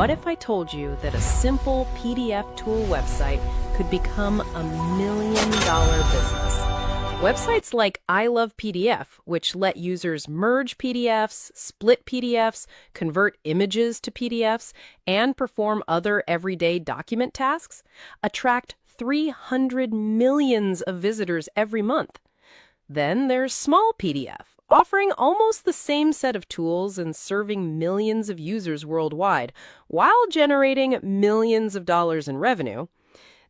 What if I told you that a simple PDF tool website could become $1 million business? Websites like I Love PDF, which let users merge PDFs, split PDFs, convert images to PDFs, and perform other everyday document tasks, attract 300 million of visitors every month. Then there's Small PDF, offering almost the same set of tools and serving millions of users worldwide, while generating millions of dollars in revenue.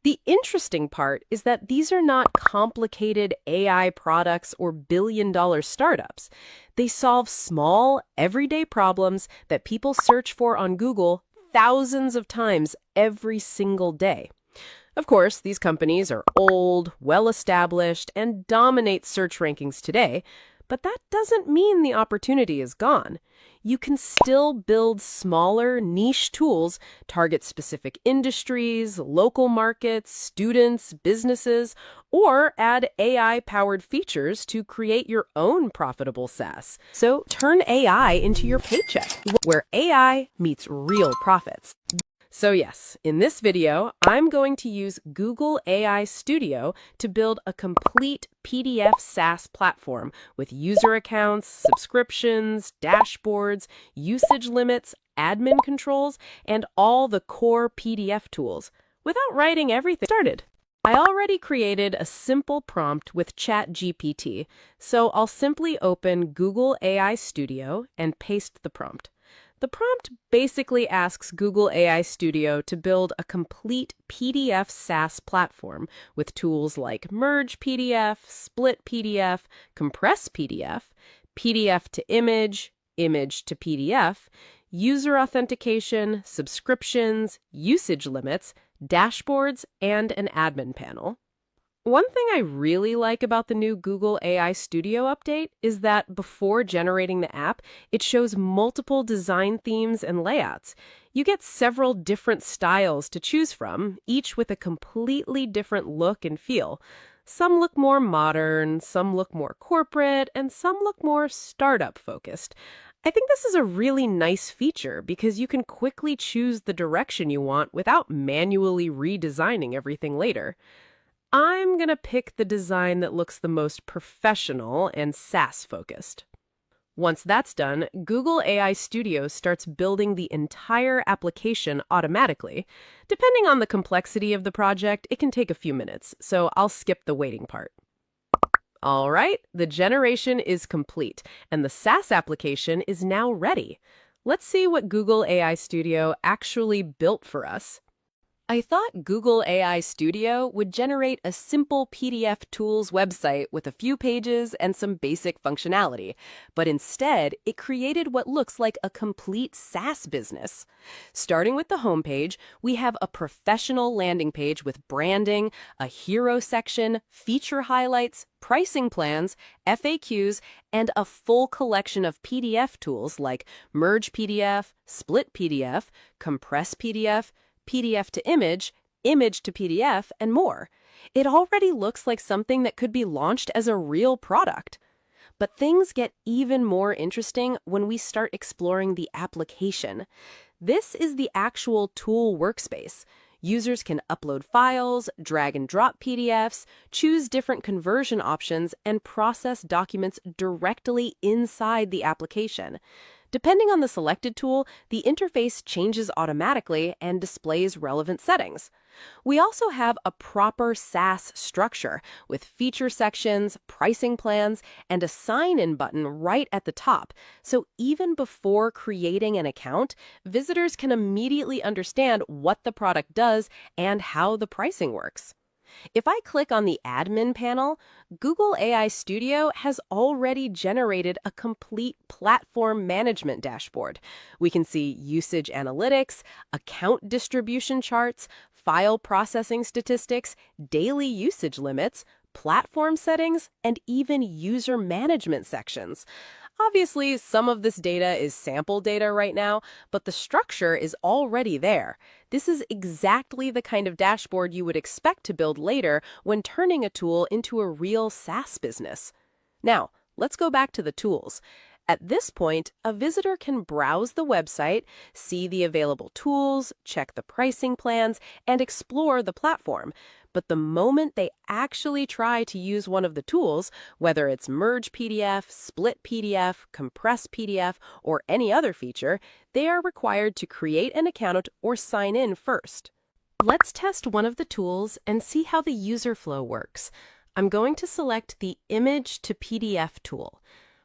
The interesting part is that these are not complicated AI products or billion-dollar startups. They solve small, everyday problems that people search for on Google thousands of times every single day. Of course, these companies are old, well-established, and dominate search rankings today, but that doesn't mean the opportunity is gone. You can still build smaller, niche tools, target specific industries, local markets, students, businesses, or add AI-powered features to create your own profitable SaaS. So turn AI into your paycheck, where AI meets real profits. So yes, in this video, I'm going to use Google AI Studio to build a complete PDF SaaS platform with user accounts, subscriptions, dashboards, usage limits, admin controls, and all the core PDF tools, without writing everything started. I already created a simple prompt with ChatGPT, so I'll simply open Google AI Studio and paste the prompt. The prompt basically asks Google AI Studio to build a complete PDF SaaS platform with tools like Merge PDF, Split PDF, Compress PDF, PDF to Image, Image to PDF, user authentication, subscriptions, usage limits, dashboards, and an admin panel. One thing I really like about the new Google AI Studio update is that before generating the app, it shows multiple design themes and layouts. You get several different styles to choose from, each with a completely different look and feel. Some look more modern, some look more corporate, and some look more startup focused. I think this is a really nice feature because you can quickly choose the direction you want without manually redesigning everything later. I'm going to pick the design that looks the most professional and SaaS-focused. Once that's done, Google AI Studio starts building the entire application automatically. Depending on the complexity of the project, it can take a few minutes, so I'll skip the waiting part. All right, the generation is complete, and the SaaS application is now ready. Let's see what Google AI Studio actually built for us. I thought Google AI Studio would generate a simple PDF tools website with a few pages and some basic functionality, but instead, it created what looks like a complete SaaS business. Starting with the homepage, we have a professional landing page with branding, a hero section, feature highlights, pricing plans, FAQs, and a full collection of PDF tools like Merge PDF, Split PDF, Compress PDF, PDF to Image, Image to PDF, and more. It already looks like something that could be launched as a real product. But things get even more interesting when we start exploring the application. This is the actual tool workspace. Users can upload files, drag and drop PDFs, choose different conversion options, and process documents directly inside the application. Depending on the selected tool, the interface changes automatically and displays relevant settings. We also have a proper SaaS structure with feature sections, pricing plans, and a sign-in button right at the top. So even before creating an account, visitors can immediately understand what the product does and how the pricing works. If I click on the admin panel, Google AI Studio has already generated a complete platform management dashboard. We can see usage analytics, account distribution charts, file processing statistics, daily usage limits, platform settings, and even user management sections. Obviously, some of this data is sample data right now, but the structure is already there. This is exactly the kind of dashboard you would expect to build later when turning a tool into a real SaaS business. Now, let's go back to the tools. At this point, a visitor can browse the website, see the available tools, check the pricing plans, and explore the platform. But the moment they actually try to use one of the tools, whether it's Merge PDF, Split PDF, Compress PDF, or any other feature, they are required to create an account or sign in first. Let's test one of the tools and see how the user flow works. I'm going to select the Image to PDF tool.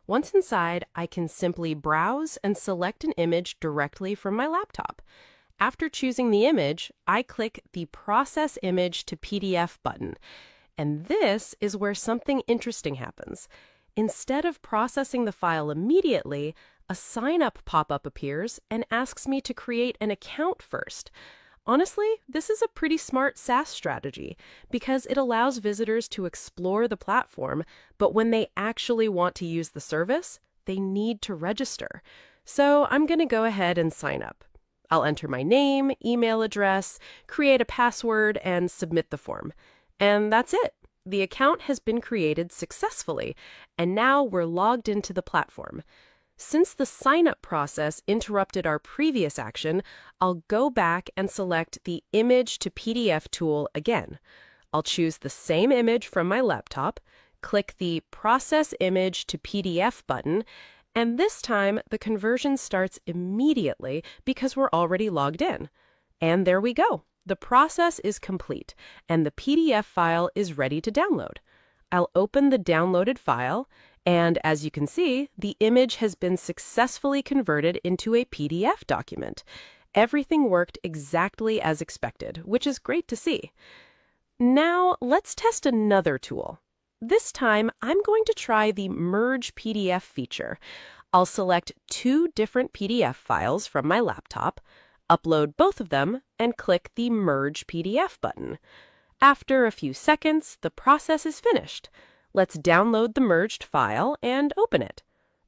Once inside, I can simply browse and select an image directly from my laptop. After choosing the image, I click the Process Image to PDF button. And this is where something interesting happens. Instead of processing the file immediately, a sign-up pop-up appears and asks me to create an account first. Honestly, this is a pretty smart SaaS strategy because it allows visitors to explore the platform, but when they actually want to use the service, they need to register. So I'm going to go ahead and sign up. I'll enter my name, email address, create a password, and submit the form. And that's it. The account has been created successfully, and now we're logged into the platform. Since the sign-up process interrupted our previous action, I'll go back and select the Image to PDF tool again. I'll choose the same image from my laptop, click the Process Image to PDF button, and this time the conversion starts immediately because we're already logged in. And there we go. The process is complete, and the PDF file is ready to download. I'll open the downloaded file, and as you can see, the image has been successfully converted into a PDF document. Everything worked exactly as expected, which is great to see. Now, let's test another tool. This time, I'm going to try the Merge PDF feature. I'll select two different PDF files from my laptop, upload both of them, and click the Merge PDF button. After a few seconds, the process is finished. Let's download the merged file and open it.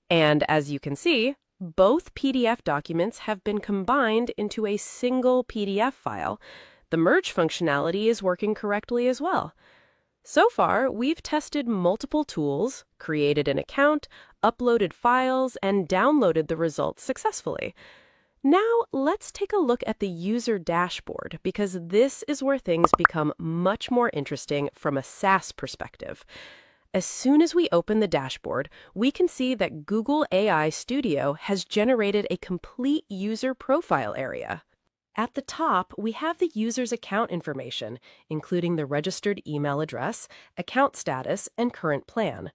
And as you can see, both PDF documents have been combined into a single PDF file. The merge functionality is working correctly as well. So far, we've tested multiple tools, created an account, uploaded files, and downloaded the results successfully. Now, let's take a look at the user dashboard because this is where things become much more interesting from a SaaS perspective. As soon as we open the dashboard, we can see that Google AI Studio has generated a complete user profile area. At the top, we have the user's account information, including the registered email address, account status, and current plan.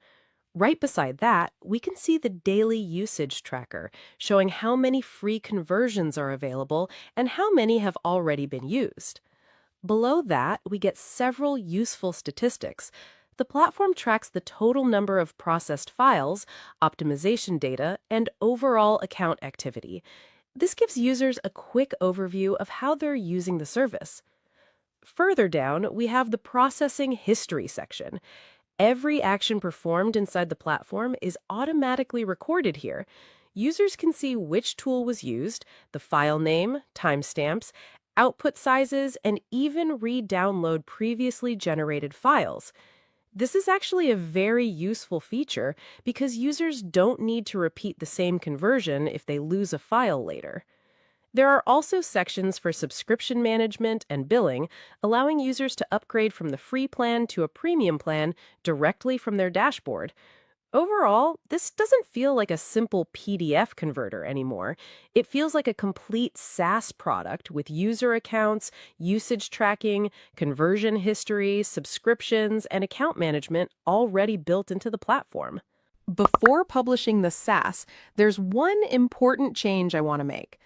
Right beside that, we can see the daily usage tracker, showing how many free conversions are available and how many have already been used. Below that, we get several useful statistics. The platform tracks the total number of processed files, optimization data, and overall account activity. This gives users a quick overview of how they're using the service. Further down, we have the processing history section. Every action performed inside the platform is automatically recorded here. Users can see which tool was used, the file name, timestamps, output sizes, and even re-download previously generated files. This is actually a very useful feature because users don't need to repeat the same conversion if they lose a file later. There are also sections for subscription management and billing, allowing users to upgrade from the free plan to a premium plan directly from their dashboard. Overall, this doesn't feel like a simple PDF converter anymore. It feels like a complete SaaS product with user accounts, usage tracking, conversion history, subscriptions, and account management already built into the platform. Before publishing the SaaS, there's one important change I want to make.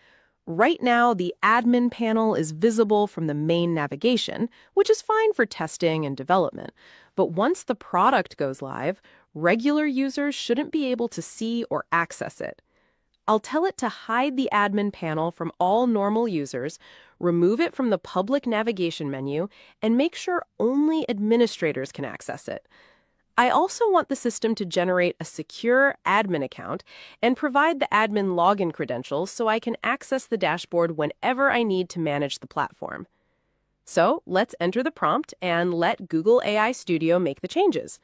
Right now, the admin panel is visible from the main navigation, which is fine for testing and development. But once the product goes live, regular users shouldn't be able to see or access it. I'll tell it to hide the admin panel from all normal users, remove it from the public navigation menu, and make sure only administrators can access it. I also want the system to generate a secure admin account and provide the admin login credentials so I can access the dashboard whenever I need to manage the platform. So let's enter the prompt and let Google AI Studio make the changes.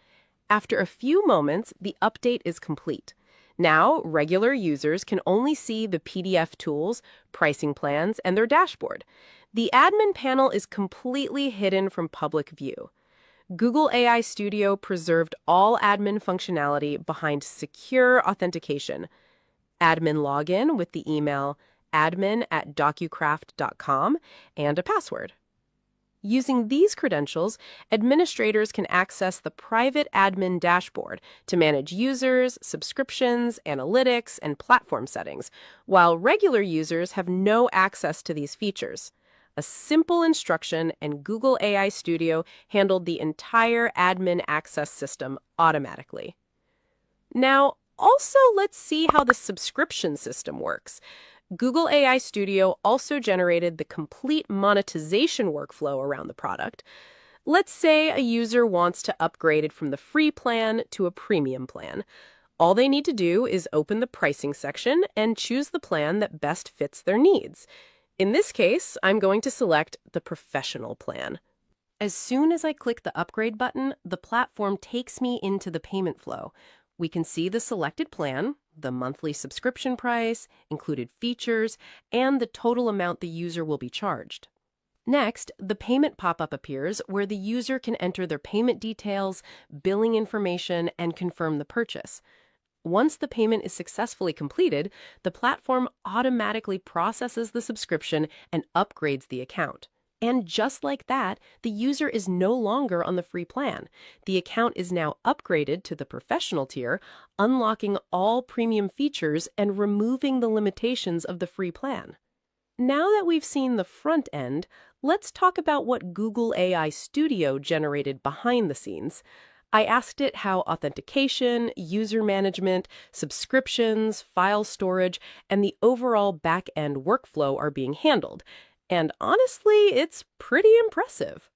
After a few moments, the update is complete. Now, regular users can only see the PDF tools, pricing plans, and their dashboard. The admin panel is completely hidden from public view. Google AI Studio preserved all admin functionality behind secure authentication. Admin login with the email admin@docucraft.com and a password. Using these credentials, administrators can access the private admin dashboard to manage users, subscriptions, analytics, and platform settings, while regular users have no access to these features. A simple instruction, and Google AI Studio handled the entire admin access system automatically. Now, also, let's see how the subscription system works. Google AI Studio also generated the complete monetization workflow around the product. Let's say a user wants to upgrade it from the free plan to a premium plan. All they need to do is open the pricing section and choose the plan that best fits their needs. In this case, I'm going to select the professional plan. As soon as I click the upgrade button, the platform takes me into the payment flow. We can see the selected plan, the monthly subscription price, included features, and the total amount the user will be charged. Next, the payment pop-up appears where the user can enter their payment details, billing information, and confirm the purchase. Once the payment is successfully completed, the platform automatically processes the subscription and upgrades the account. And just like that, the user is no longer on the free plan. The account is now upgraded to the professional tier, unlocking all premium features and removing the limitations of the free plan. Now that we've seen the front end, let's talk about what Google AI Studio generated behind the scenes. I asked it how authentication, user management, subscriptions, file storage, and the overall back-end workflow are being handled. And honestly, it's pretty impressive.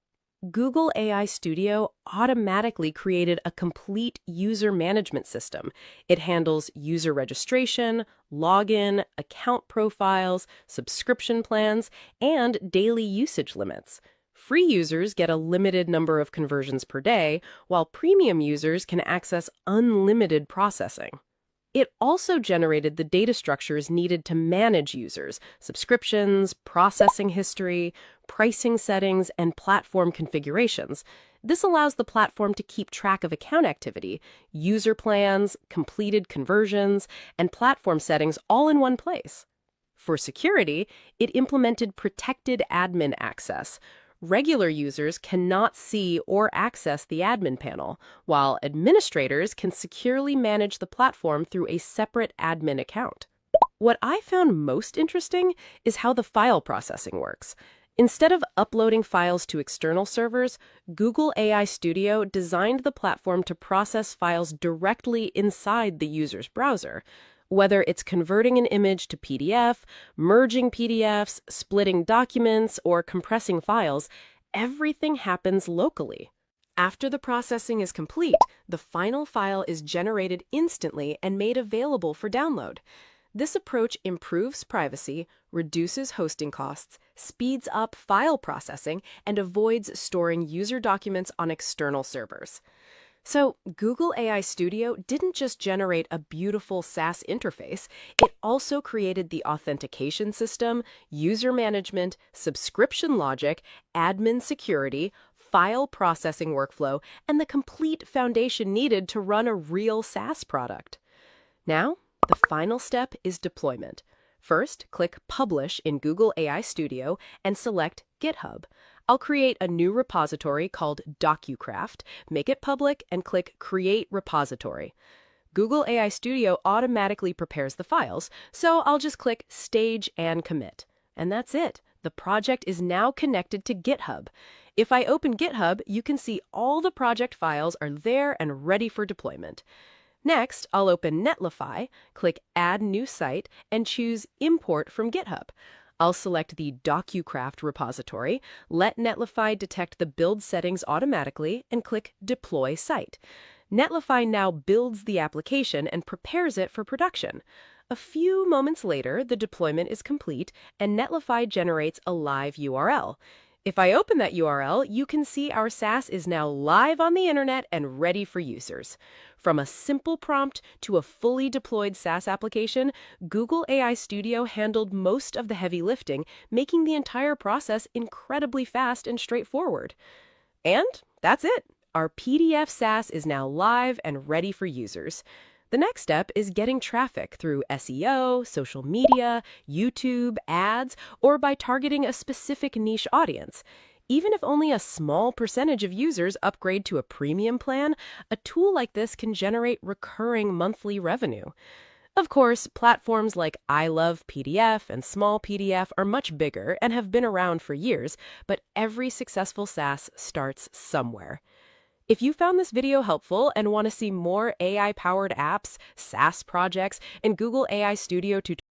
Google AI Studio automatically created a complete user management system. It handles user registration, login, account profiles, subscription plans, and daily usage limits. Free users get a limited number of conversions per day, while premium users can access unlimited processing. It also generated the data structures needed to manage users, subscriptions, processing history, pricing settings, and platform configurations. This allows the platform to keep track of account activity, user plans, completed conversions, and platform settings all in one place. For security, it implemented protected admin access. Regular users cannot see or access the admin panel, while administrators can securely manage the platform through a separate admin account. What I found most interesting is how the file processing works. Instead of uploading files to external servers, Google AI Studio designed the platform to process files directly inside the user's browser. Whether it's converting an image to PDF, merging PDFs, splitting documents, or compressing files, everything happens locally. After the processing is complete, the final file is generated instantly and made available for download. This approach improves privacy, reduces hosting costs, speeds up file processing, and avoids storing user documents on external servers. So, Google AI Studio didn't just generate a beautiful SaaS interface, it also created the authentication system, user management, subscription logic, admin security, file processing workflow, and the complete foundation needed to run a real SaaS product. Now, the final step is deployment. First, click Publish in Google AI Studio and select GitHub. I'll create a new repository called DocuCraft, make it public, and click Create Repository. Google AI Studio automatically prepares the files, so I'll just click Stage and Commit. And that's it. The project is now connected to GitHub. If I open GitHub, you can see all the project files are there and ready for deployment. Next, I'll open Netlify, click Add New Site, and choose Import from GitHub. I'll select the DocuCraft repository, let Netlify detect the build settings automatically, and click Deploy Site. Netlify now builds the application and prepares it for production. A few moments later, the deployment is complete, and Netlify generates a live URL. If I open that URL, you can see our SaaS is now live on the internet and ready for users. From a simple prompt to a fully deployed SaaS application, Google AI Studio handled most of the heavy lifting, making the entire process incredibly fast and straightforward. And that's it. Our PDF SaaS is now live and ready for users. The next step is getting traffic through SEO, social media, YouTube, ads, or by targeting a specific niche audience. Even if only a small percentage of users upgrade to a premium plan, a tool like this can generate recurring monthly revenue. Of course, platforms like I Love PDF and Small PDF are much bigger and have been around for years, but every successful SaaS starts somewhere. If you found this video helpful and want to see more AI-powered apps, SaaS projects, and Google AI Studio tutorials,